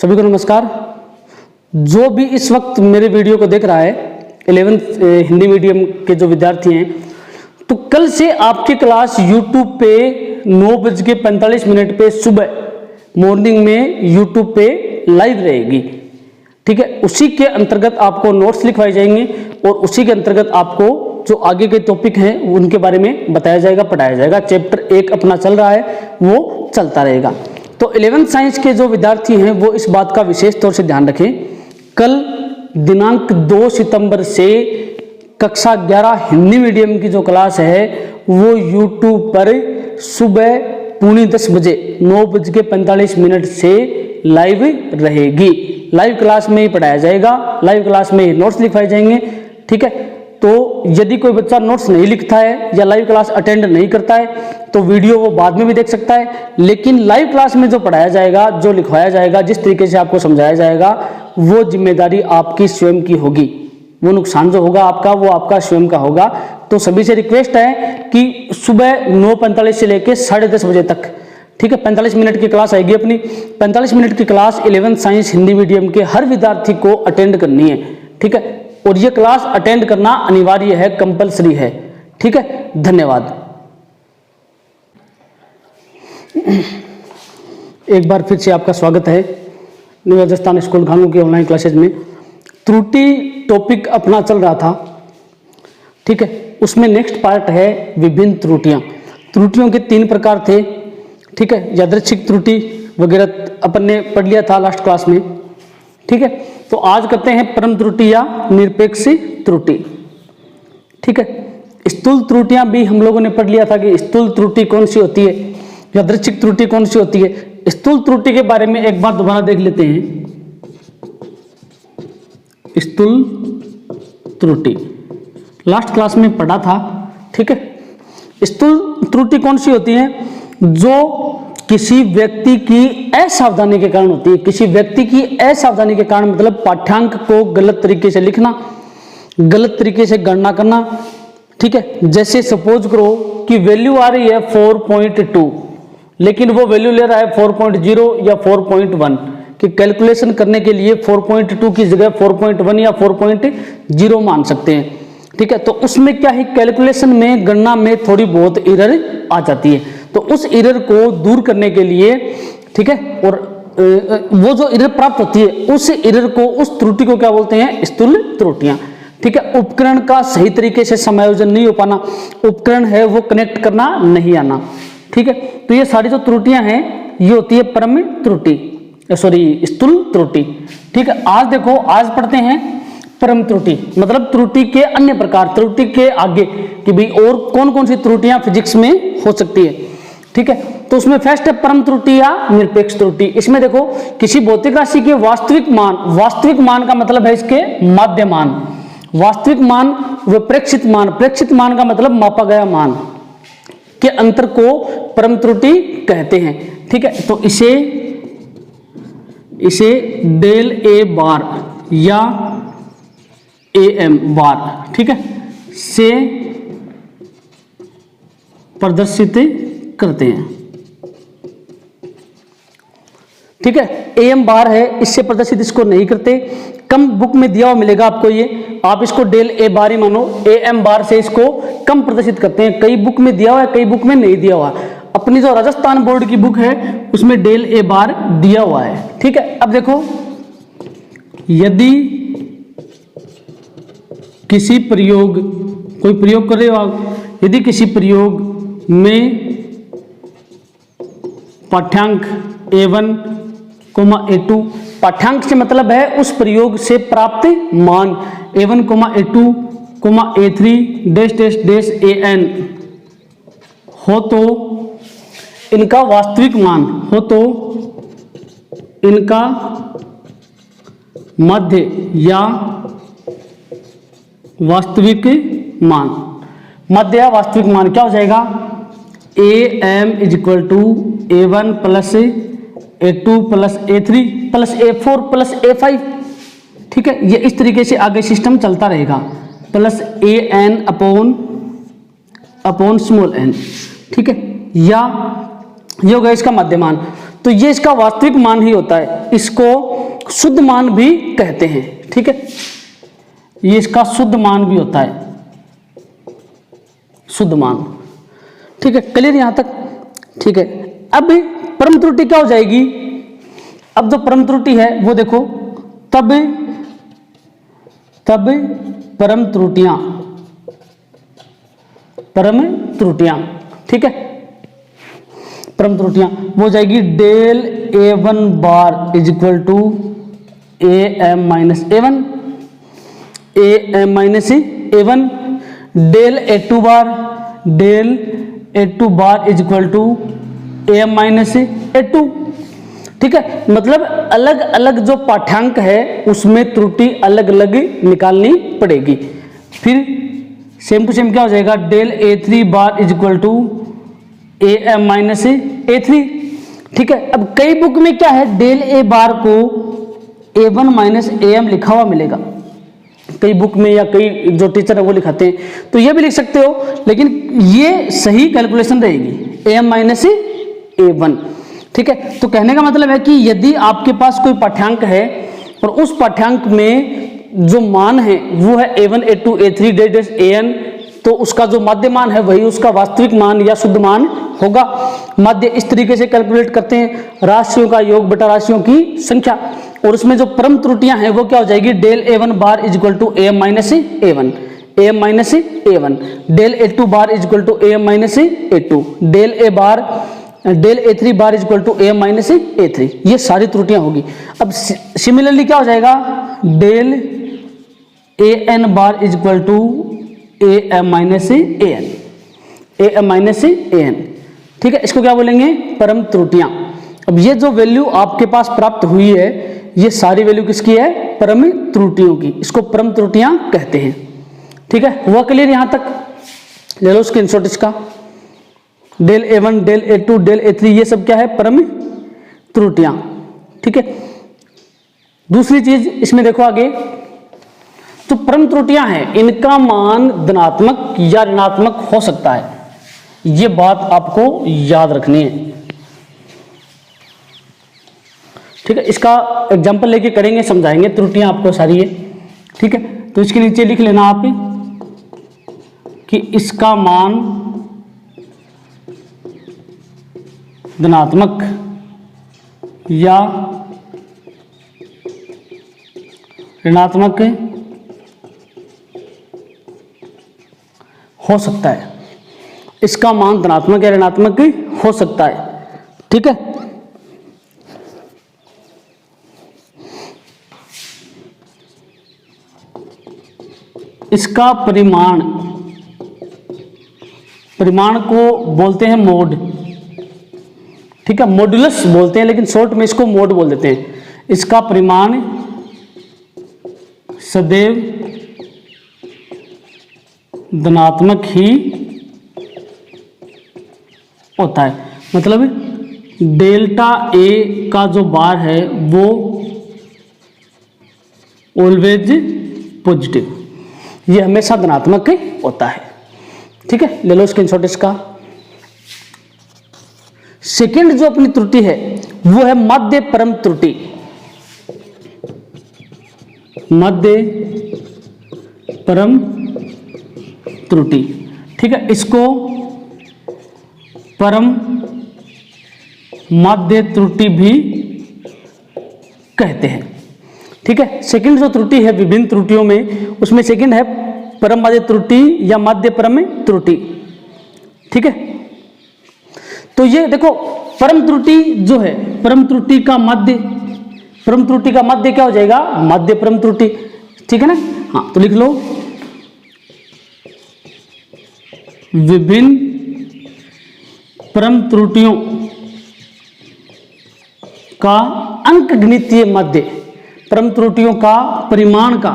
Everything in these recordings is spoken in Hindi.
सभी को नमस्कार। जो भी इस वक्त मेरे वीडियो को देख रहा है 11th हिंदी मीडियम के जो विद्यार्थी हैं, तो कल से आपकी क्लास YouTube पे 9:45 पे सुबह मॉर्निंग में YouTube पे लाइव रहेगी। ठीक है, उसी के अंतर्गत आपको नोट्स लिखवाए जाएंगे और उसी के अंतर्गत आपको जो आगे के टॉपिक हैं उनके बारे में बताया जाएगा, पढ़ाया जाएगा। चैप्टर 1 अपना चल रहा है, वो चलता रहेगा। तो 11th साइंस के जो विद्यार्थी हैं वो इस बात का विशेष तौर से ध्यान रखें। कल दिनांक 2 सितंबर से कक्षा 11 हिंदी मीडियम की जो क्लास है वो YouTube पर सुबह 9:45 बजे 9:45 से लाइव रहेगी। लाइव क्लास में ही पढ़ाया जाएगा, लाइव क्लास में ही नोट्स लिखवाए जाएंगे। ठीक है, तो यदि कोई बच्चा नोट्स नहीं लिखता है या लाइव क्लास अटेंड नहीं करता है तो वीडियो वो बाद में भी देख सकता है, लेकिन लाइव क्लास में जो पढ़ाया जाएगा, जो लिखवाया जाएगा, जिस तरीके से आपको समझाया जाएगा, वो जिम्मेदारी आपकी स्वयं की होगी। वो नुकसान जो होगा आपका, वो आपका स्वयं का होगा। तो सभी से रिक्वेस्ट है कि सुबह 9:45 से लेकर 10:30 बजे तक, ठीक है, 45 मिनट की क्लास आएगी अपनी। 45 मिनट की class 11th science Hindi medium के हर विद्यार्थी को अटेंड करनी है। ठीक है, और ये क्लास अटेंड करना अनिवार्य है, कंपलसरी है। ठीक है, धन्यवाद। एक बार फिर से आपका स्वागत है न्यू राजस्थान स्कूल घांगू की ऑनलाइन क्लासेज में। त्रुटि टॉपिक अपना चल रहा था, ठीक है, उसमें नेक्स्ट पार्ट है विभिन्न त्रुटियां। त्रुटियों के 3 प्रकार थे, ठीक है, यादृच्छिक त्रुटि वगैरह अपन ने पढ़ लिया था लास्ट क्लास में। ठीक है, तो आज करते हैं परम त्रुटि या निरपेक्ष त्रुटि। ठीक है, स्थूल त्रुटियां भी हम लोगों ने पढ़ लिया था कि स्थूल त्रुटि कौन सी होती है, यादृच्छिक त्रुटि कौन सी होती है। स्थूल त्रुटि के बारे में एक बार दोबारा देख लेते हैं। स्थूल त्रुटि लास्ट क्लास में पढ़ा था। ठीक है, स्थूल त्रुटि कौन सी होती है? जो किसी व्यक्ति की असावधानी के कारण होती है। किसी व्यक्ति की असावधानी के कारण मतलब पाठ्यांक को गलत तरीके से लिखना, गलत तरीके से गणना करना। ठीक है, जैसे सपोज करो कि वैल्यू आ रही है 4.2, लेकिन वो वैल्यू ले रहा है 4.0 या 4.1 कि कैलकुलेशन करने के लिए 4.2 की जगह 4.1 या 4.0 मान सकते हैं। ठीक है, तो उसमें क्या है, कैलकुलेशन में, गणना में थोड़ी बहुत एरर आ जाती है। तो उस एरर को दूर करने के लिए, ठीक है, और वो जो एरर प्राप्त होती है उस एरर को, उस त्रुटि को क्या बोलते हैं? स्थूल त्रुटियां। ठीक है, उपकरण का सही तरीके से समायोजन नहीं हो पाना, उपकरण है वो कनेक्ट करना नहीं आना। ठीक है, तो ये सारी जो त्रुटियां हैं ये होती है परम त्रुटि, स्थूल त्रुटि। ठीक है, आज देखो, आज पढ़ते हैं परम त्रुटि, मतलब त्रुटि के अन्य प्रकार, त्रुटि के आगे कि भाई और कौन कौन सी त्रुटियां फिजिक्स में हो सकती है। ठीक है, तो उसमें फर्स्ट है परम त्रुटि या निरपेक्ष त्रुटि। इसमें देखो, किसी भौतिक राशि के वास्तविक मान का मतलब है इसके माध्य मान, वास्तविक मान व प्रेक्षित मान का मतलब मापा गया मान के अंतर को परम त्रुटि कहते हैं। ठीक है, तो इसे डेल ए बार या AM बार, ठीक है, से प्रदर्शित करते हैं। ठीक है, AM बार है, इससे प्रदर्शित इसको नहीं करते। कम बुक में दिया हुआ मिलेगा आपको ये, आप इसको डेल ए बार ही मानो, AM बार से इसको कम प्रदर्शित करते हैं। कई बुक में दिया हुआ है, कई बुक में नहीं दिया हुआ। अपनी जो राजस्थान बोर्ड की बुक है उसमें डेल ए बार दिया हुआ है। ठीक है, अब देखो, यदि किसी प्रयोग, कोई प्रयोग कर रहे हो आप, यदि किसी प्रयोग में पाठ्यांक A1, A2, पाठ्यांक से मतलब है उस प्रयोग से प्राप्त मान A1, A2, A3 dash dash dash AN हो तो इनका वास्तविक मान हो तो इनका मध्य या वास्तविक मान, मध्य या वास्तविक मान क्या हो जाएगा? AM = A1 + A2 + A3 + A4 + A5। ठीक है, ये इस तरीके से आगे सिस्टम चलता रहेगा, plus AN upon small n। ठीक है, या ये होगा इसका मध्यमान। तो ये इसका वास्तविक मान ही होता है, इसको शुद्ध मान भी कहते हैं। ठीक है, ये इसका शुद्ध मान भी होता है, शुद्ध मान। ठीक है, क्लियर यहां तक? ठीक है, अब परम त्रुटि क्या हो जाएगी? अब जो परम त्रुटि है वो देखो, तब परम त्रुटियां, ठीक है, परम त्रुटियां वो हो जाएगी del A1 bar is equal to AM minus A1, AM minus A1, del A2 bar is equal to AM minus A2। ठीक है, मतलब अलग अलग जो पाठ्यांक है उसमें त्रुटि अलग अलग निकालनी पड़ेगी। फिर सेम टू सेम क्या हो जाएगा, del A3 bar is equal to AM minus A3। ठीक है, अब कई बुक में क्या है, डेल A बार को A1 माइनस AM लिखा हुआ मिलेगा कई बुक में, या कई जो टीचर है वो लिखाते हैं, तो ये भी लिख सकते हो, लेकिन ये सही कैलकुलेशन रहेगी AM माइनस A1। ठीक है, तो कहने का मतलब है कि यदि आपके पास कोई पाठ्यांक है और उस पाठ्यांक में जो मान है वो है A1 A2 A3 dash AN, तो उसका जो माध्य मान है वही उसका वास्तविक मान या शुद्ध मान होगा। माध्य इस तरीके से कैलकुलेट करते हैं, राशियों का योग बटा राशियों की संख्या, और उसमें जो परम त्रुटियां हैं वो क्या हो जाएगी, del A1 bar is equal to AM minus A1, AM minus A1, del A2 bar is equal to AM minus A2, del A3 bar is equal to AM minus A3, ये सारी त्रुटियां होगी। अब सिमिलरली क्या हो जाएगा, del AN bar is equal to AM minus AN, AM minus AN। ठीक है, इसको क्या बोलेंगे, परम त्रुटियां। अब ये जो वैल्यू आपके पास प्राप्त हुई है, ये सारी वैल्यू किसकी है, परम त्रुटियों की, इसको परम त्रुटियां कहते हैं। ठीक है, हुआ क्लियर यहां तक? ले लो स्क्रीनशॉट इसका। Del A1, del A2, del A3, ये सब क्या है, परम त्रुटियां। ठीक है, दूसरी चीज इसमें देखो आगे, जो परम त्रुटियां हैं इनका मान धनात्मक या ऋणात्मक हो सकता है, ये बात आपको याद रखनी है। ठीक है, इसका एग्जांपल लेके करेंगे, समझाएंगे त्रुटियां आपको सारी है। ठीक है, तो इसके नीचे लिख लेना आप कि इसका मान धनात्मक या ऋणात्मक हो सकता है, इसका मान धनात्मक या ऋणात्मक हो सकता है। ठीक है, इसका परिमाण को बोलते हैं मोड। ठीक है, मॉड्यूलस बोलते हैं, लेकिन शॉर्ट में इसको मोड बोल देते हैं। इसका परिमाण सदैव धनात्मक ही होता है, मतलब डेल्टा A का जो बार है वो ऑलवेज पॉजिटिव, ये हमेशा धनात्मक होता है। ठीक है, ले लो स्क्रीनशॉट इसका। सेकंड जो अपनी त्रुटि है वो है मध्य परम त्रुटि, मध्य परम त्रुटि। ठीक है, इसको परम मध्य त्रुटि भी कहते हैं। ठीक है, सेकंड जो त्रुटि है विभिन्न त्रुटियों में, उसमें सेकंड है परम मध्य त्रुटि या मध्य परम त्रुटि। ठीक है, तो ये देखो परम त्रुटि जो है, परम त्रुटि का मध्य क्या हो जाएगा, मध्य परम त्रुटि। ठीक है ना, हाँ, तो लिख लो विभिन्न परम त्रुटियों का अंकगणितीय मध्य, परम त्रुटियों का परिमाण का,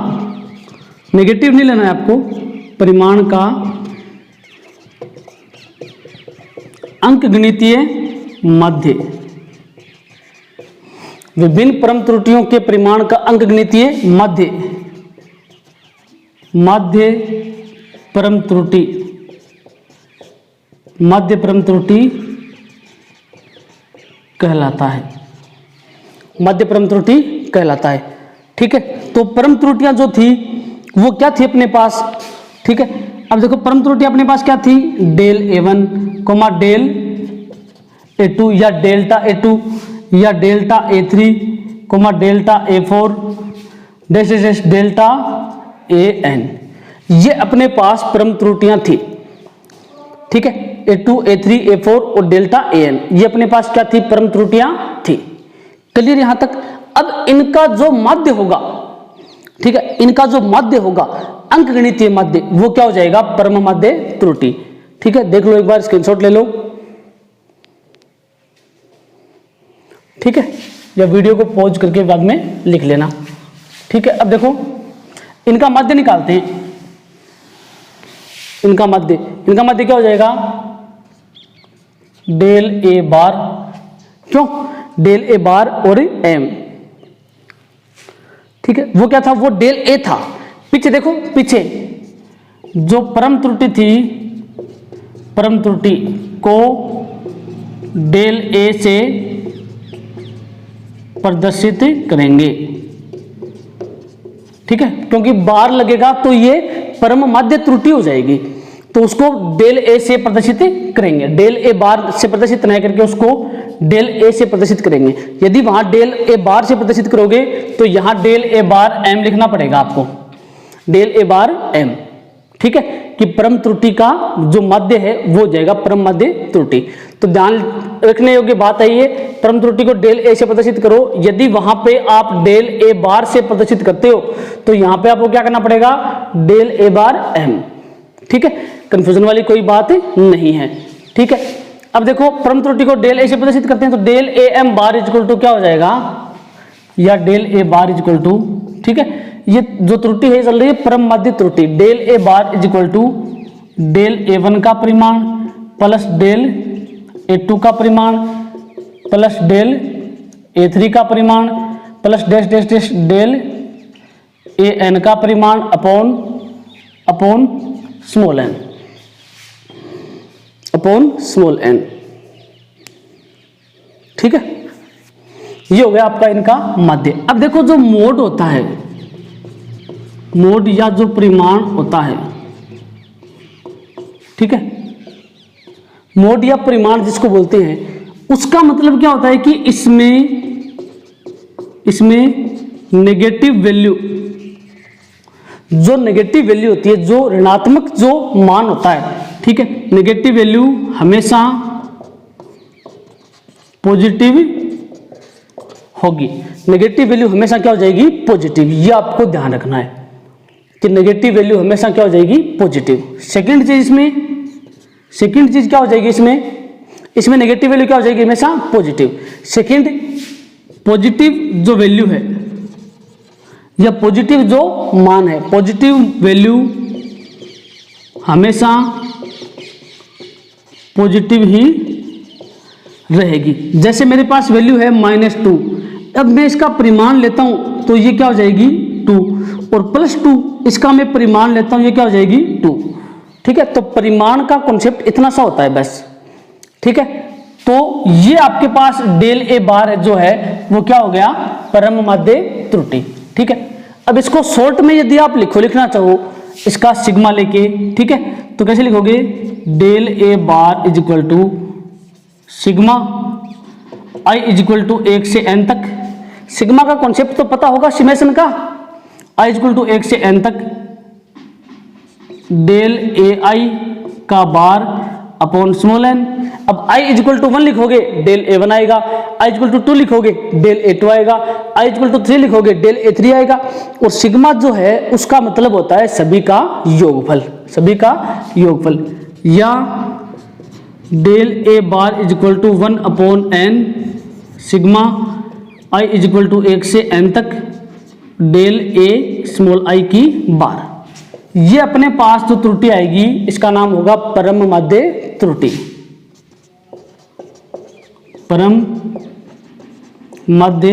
नेगेटिव नहीं लेना है आपको, परिमाण का अंकगणितीय मध्य, विभिन्न परम त्रुटियों के परिमाण का अंकगणितीय मध्य, मध्य परम त्रुटि, मध्य परम त्रुटि कहलाता है, मध्य परम त्रुटि कहलाता है। ठीक है, तो परम त्रुटियां जो थी वो क्या थी अपने पास, ठीक है। अब देखो परम त्रुटियां अपने पास क्या थी, del A1 coma del A2 या डेल्टा A2 या delta A3 comma delta A4 dash dash delta AN, ये अपने पास परम त्रुटियां थी। ठीक है, A2 A3 A4 और डेल्टा AN, ये अपने पास क्या थी, परम त्रुटियां थी। क्लियर यहां तक। अब इनका जो माध्य होगा, ठीक है, इनका जो माध्य होगा अंकगणितीय माध्य, वो क्या हो जाएगा, परम माध्य त्रुटि। ठीक है, देख लो एक बार, स्क्रीनशॉट ले लो। ठीक है, या वीडियो को पॉज करके बाद में लिख लेना। ठीक है, अब देखो इनका माध्य निकालते हैं। इनका माध्य क्या हो जाएगा, डेल A बार, क्यों, डेल A बार और M। ठीक है, वो क्या था, वो डेल A था। पीछे देखो, पीछे जो परम त्रुटि थी, परम त्रुटि को डेल A से प्रदर्शित करेंगे। ठीक है, क्योंकि बार लगेगा तो ये परम माध्य त्रुटि हो जाएगी, तो उसको डेल A से प्रदर्शित करेंगे। डेल A बार से प्रदर्शित नहीं करके उसको डेल A से प्रदर्शित करेंगे। यदि वहां डेल A बार से प्रदर्शित करोगे तो यहां डेल A बार M लिखना पड़ेगा आपको, डेल A बार M। ठीक है, कि परम त्रुटि का जो माध्य है वो हो जाएगा परम माध्य त्रुटि। तो ध्यान रखने योग्य बात है ये, परम त्रुटि को डेल A से प्रदर्शित करो। यदि वहां पे आप डेल A बार से प्रदर्शित करते हो तो यहां पे आपको क्या करना पड़ेगा, डेल A बार M। ठीक है, कंफ्यूजन वाली कोई बात नहीं है। ठीक है, अब देखो परम त्रुटि को डेल A से प्रदर्शित करते हैं तो del AM bar equal to क्या हो जाएगा, या del A bar equal to, ठीक है, ये जो त्रुटि है चल रही है परम माध्य त्रुटि, del A bar is equal to del A1 का परिमाण प्लस डेल A2 का परिमाण प्लस डेल A3 का परिमाण plus dash dash dash del AN का परिमाण upon small n, upon small n। ठीक है, ये हो गया आपका इनका माध्य। अब देखो जो मोड होता है, मोड या जो परिमाण होता है, ठीक है, मोड या परिमाण जिसको बोलते हैं, उसका मतलब क्या होता है कि इसमें नेगेटिव वैल्यू, जो नेगेटिव वैल्यू होती है, जो ऋणात्मक जो मान होता है, ठीक है, नेगेटिव वैल्यू हमेशा पॉजिटिव होगी। नेगेटिव वैल्यू हमेशा क्या हो जाएगी, पॉजिटिव। ये आपको ध्यान रखना है कि नेगेटिव वैल्यू हमेशा क्या हो जाएगी, पॉजिटिव। सेकंड चीज क्या हो जाएगी, इसमें नेगेटिव वैल्यू क्या हो जाएगी, हमेशा पॉजिटिव। सेकंड, पॉजिटिव जो वैल्यू है या पॉजिटिव जो मान है, पॉजिटिव वैल्यू हमेशा पॉजिटिव ही रहेगी। जैसे मेरे पास वैल्यू है -2, अब मैं इसका परिमाण लेता हूं तो ये क्या हो जाएगी 2, और +2 इसका मैं परिमाण लेता हूं, ये क्या हो जाएगी 2। ठीक है, तो परिमाण का कॉन्सेप्ट इतना सा होता है बस। ठीक है, तो ये आपके पास डेल A बार जो है वो क्या हो गया, परम माध्य त्रुटि। ठीक है, अब इसको शॉर्ट में यदि आप लिखना चाहो इसका सिग्मा लेके, ठीक है, तो कैसे लिखोगे, del A bar is equal to sigma I is equal to 1 से n तक। सिग्मा का कॉन्सेप्ट तो पता होगा समेशन का, I इज इक्वल टू 1 से n तक डेल AI का बार अपॉन स्मॉल n। अब I इज इक्वल टू 1 लिखोगे डेल A1 आएगा, I इज इक्वल टू 2 लिखोगे डेल A2 आएगा, I इज इक्वल टू 3 लिखोगे डेल A3 आएगा। और सिग्मा जो है उसका मतलब होता है सभी का योगफल, सभी का योगफल, या del A bar is equal to 1 upon n sigma I is equal to 1 से n तक डेल A स्मॉल I की बार। ये अपने पास जो त्रुटि आएगी इसका नाम होगा परम माध्य त्रुटि, परम माध्य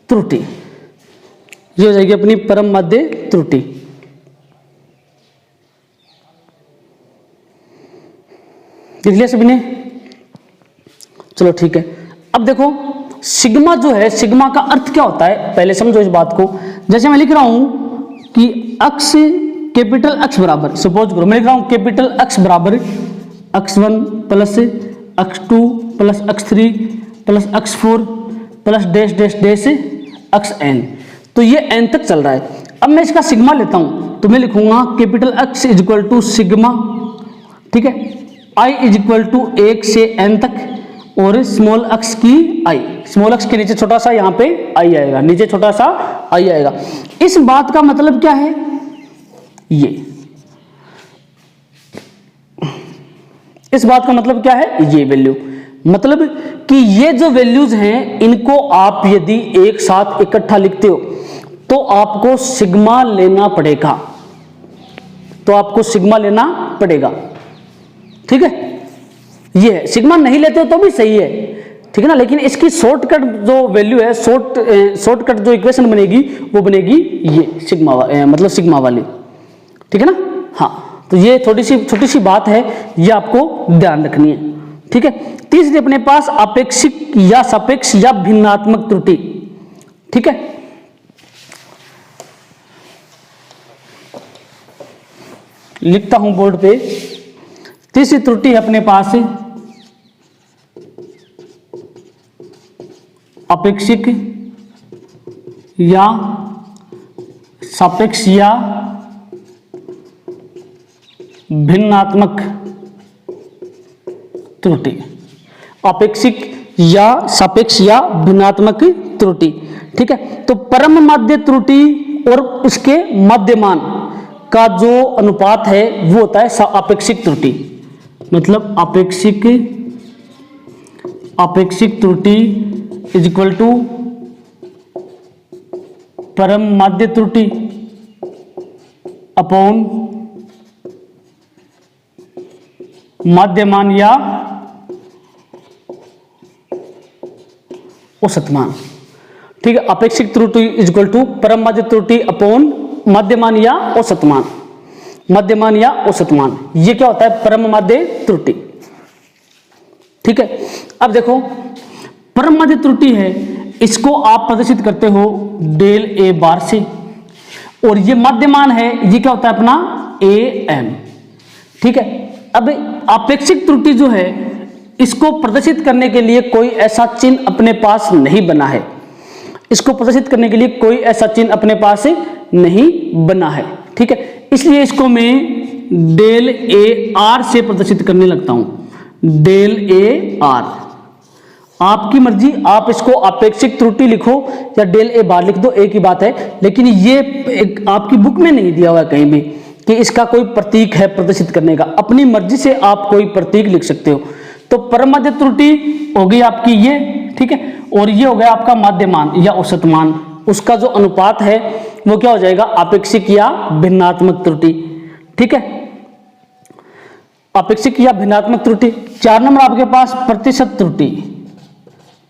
त्रुटि। ये हो जाएगी अपनी परम माध्य त्रुटि। देख लिया सभी ने, चलो ठीक है। अब देखो सिग्मा जो है, सिग्मा का अर्थ क्या होता है पहले समझो इस बात को। जैसे मैं लिख रहा हूं कि अक्स, कैपिटल अक्स बराबर, सपोज करो मैं लिख रहा हूं कैपिटल अक्स बराबर x1 plus x2 plus x3 plus x4 plus dash dash dash xn, तो ये n तक चल रहा है। अब मैं इसका सिग्मा लेता हूं तो मैं लिखूंगा capital x is equal to sigma, ठीक है, i इज इक्वल टू 1 से n तक और स्मॉल x की i, स्मॉल x के नीचे छोटा सा यहाँ पे i आएगा, नीचे छोटा सा i आएगा। इस बात का मतलब क्या है, ये इस बात का मतलब क्या है, ये वैल्यू, मतलब कि ये जो वैल्यूज हैं इनको आप यदि एक साथ इकट्ठा लिखते हो तो आपको सिग्मा लेना पड़ेगा, तो आपको सिग्मा लेना पड़ेगा, ठीक है। ये है, सिग्मा नहीं लेते हो तो भी सही है, ठीक है ना, लेकिन इसकी शॉर्टकट जो वैल्यू है, शॉर्टकट जो इक्वेशन बनेगी वो बनेगी ये सिग्मा मतलब सिग्मा वाली, ठीक है ना। हाँ, तो ये थोड़ी सी छोटी सी बात है, ये आपको ध्यान रखनी है, ठीक है। तीसरी अपने पास अपेक्षिक या सापेक्ष या भिन्नात्मक त्रुटि, ठीक है। लिखता हूं बोर्ड पे, तीसरी त्रुटि है अपने पास अपेक्षिक या सापेक्ष या भिन्नात्मक त्रुटि, अपेक्षिक या सापेक्ष या भिन्नात्मक त्रुटि, ठीक है। तो परम माध्य त्रुटि और उसके मध्यमान का जो अनुपात है वो होता है अपेक्षिक त्रुटि, मतलब अपेक्षिक त्रुटि इज इक्वल टू परम माध्य त्रुटि अपॉन मध्यमान या औसत मान, ठीक है। अपेक्षिक त्रुटि इज इक्वल टू परम माध्य त्रुटि अपॉन मध्यमान या औसत मान, मध्यमान या औसत मान, ये क्या होता है, परम माध्य त्रुटि, ठीक है। अब देखो परम माध्य त्रुटि है, इसको आप प्रदर्शित करते हो डेल ए बार से, और ये मध्यमान है, ये क्या होता है अपना ए एम, ठीक है। अब अपेक्षिक त्रुटि जो है इसको प्रदर्शित करने के लिए कोई ऐसा चिन्ह अपने पास नहीं बना है, इसको प्रदर्शित करने के लिए कोई ऐसा चिन्ह अपने पास नहीं बना है, ठीक है। इसलिए इसको मैं डेल ए आर से प्रदर्शित करने लगता हूं, डेल ए आर, आपकी मर्जी, आप इसको अपेक्षिक त्रुटि लिखो या डेल ए बार लिख दो, एक ही बात है, लेकिन ये आपकी बुक में नहीं दिया हुआ है कहीं भी कि इसका कोई प्रतीक है प्रदर्शित करने का, अपनी मर्जी से आप कोई प्रतीक लिख सकते हो। तो परम माध्य त्रुटि हो गई आपकी ये, ठीक है, और ये हो गया आपका माध्यमान या औसत मान, उसका जो अनुपात है वो क्या हो जाएगा, अपेक्षिक या भिन्नात्मक त्रुटि, ठीक है, अपेक्षिक या भिन्नात्मक त्रुटि। 4 नंबर आपके पास प्रतिशत त्रुटि,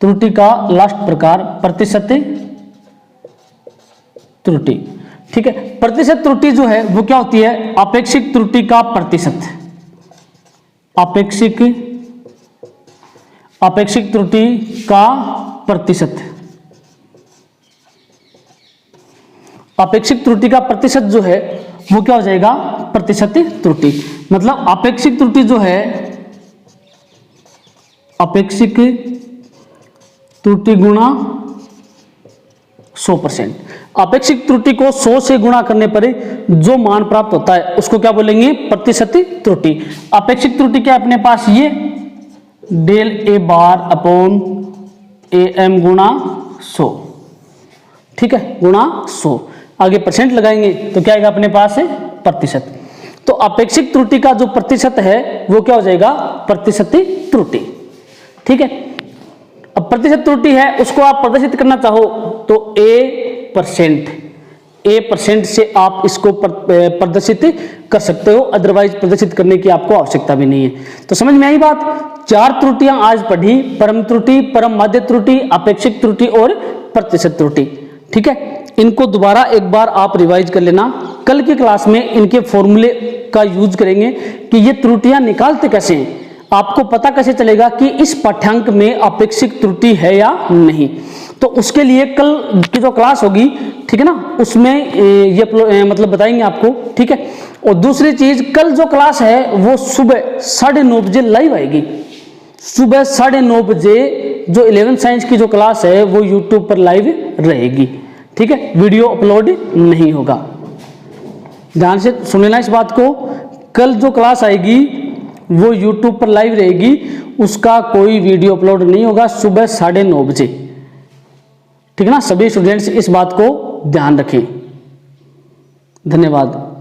त्रुटि का लास्ट प्रकार प्रतिशत त्रुटि, ठीक है। प्रतिशत त्रुटि जो है वो क्या होती है, अपेक्षिक त्रुटि का प्रतिशत, अपेक्षिक त्रुटि का प्रतिशत, अपेक्षिक त्रुटि का प्रतिशत जो है वो क्या हो जाएगा, प्रतिशत त्रुटि, मतलब अपेक्षिक त्रुटि जो है, अपेक्षिक त्रुटि गुणा 100%, अपेक्षिक त्रुटि को 100 से गुणा करने पर जो मान प्राप्त होता है उसको क्या बोलेंगे, प्रतिशत त्रुटि। अपेक्षिक त्रुटि क्या अपने पास, ये del A bar upon A M गुणा 100, ठीक है, गुणा 100, आगे परसेंट लगाएंगे तो क्या आएगा अपने पास है प्रतिशत। तो अपेक्षिक त्रुटि का जो प्रतिशत है वो क्या हो जाएगा, प्रतिशत त्रुटि, ठीक है। अब प्रतिशत त्रुटि है उसको आप प्रदर्शित करना चाहो तो ए परसेंट से आप इसको प्रदर्शित कर सकते हो, अदरवाइज प्रदर्शित करने की आपको आवश्यकता भी नहीं है। तो समझ में आई बात, 4 त्रुटियां आज पढ़ी, परम त्रुटि, परम माध्य त्रुटि, अपेक्षिक त्रुटि और प्रतिशत त्रुटि, ठीक है। इनको दोबारा एक बार आप रिवाइज कर लेना, कल की क्लास में इनके फॉर्मूले का यूज करेंगे कि ये त्रुटियां निकालते कैसे हैं। आपको पता कैसे चलेगा कि इस पाठ्यांक में अपेक्षित त्रुटि है या नहीं? तो उसके लिए कल की जो क्लास होगी, ठीक है ना, उसमें ये मतलब बताएंगे आपको, ठीक है। और दूसरी चीज, कल जो क्लास है वो सुबह 9:30 बजे लाइव आएगी। सुबह 9:30 बजे जो 11th साइंस की जो क्लास है वो यूट्यूब पर लाइव रहेगी, ठीक है, वीडियो अपलोड नहीं होगा। ध्यान से सुन लेना इस बात को, कल जो क्लास आएगी वो यूट्यूब पर लाइव रहेगी, उसका कोई वीडियो अपलोड नहीं होगा, सुबह 9:30 बजे, ठीक है ना। सभी स्टूडेंट्स इस बात को ध्यान रखें। धन्यवाद।